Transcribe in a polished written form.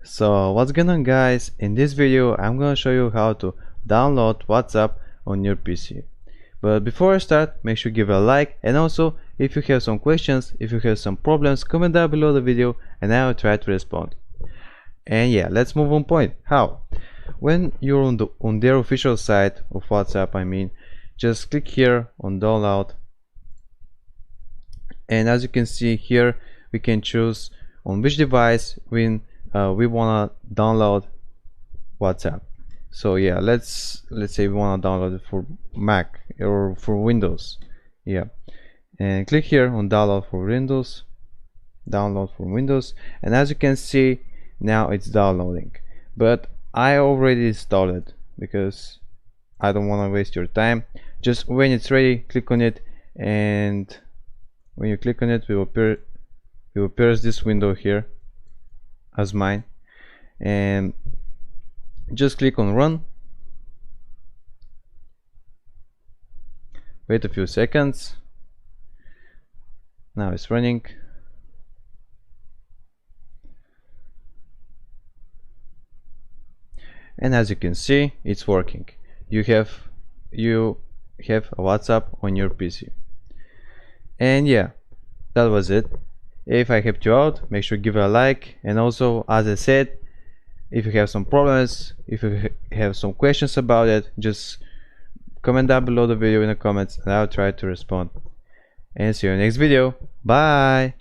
So what's going on, guys? In this video I'm gonna show you how to download WhatsApp on your PC. But before I start, make sure you give a like, and also if you have some questions, if you have some problems, comment down below the video and I will try to respond. And yeah, let's move on point. How? When you're on their official site of WhatsApp, just click here on download, and as you can see here we can choose on which device we wanna download WhatsApp. So yeah, let's say we wanna download it for Mac or for Windows. Yeah, and click here on download for Windows, and as you can see now it's downloading. But I already installed it because I don't want to waste your time. Just when it's ready, click on it, and when you click on it, we will appears this window here as mine, and just click on run. Wait a few seconds. Now it's running. And as you can see, it's working. You have a WhatsApp on your PC. And yeah, that was it. If I helped you out, make sure to give it a like, and also, as I said, if you have some problems, if you have some questions about it, just comment down below the video in the comments and I'll try to respond. And see you in the next video. Bye.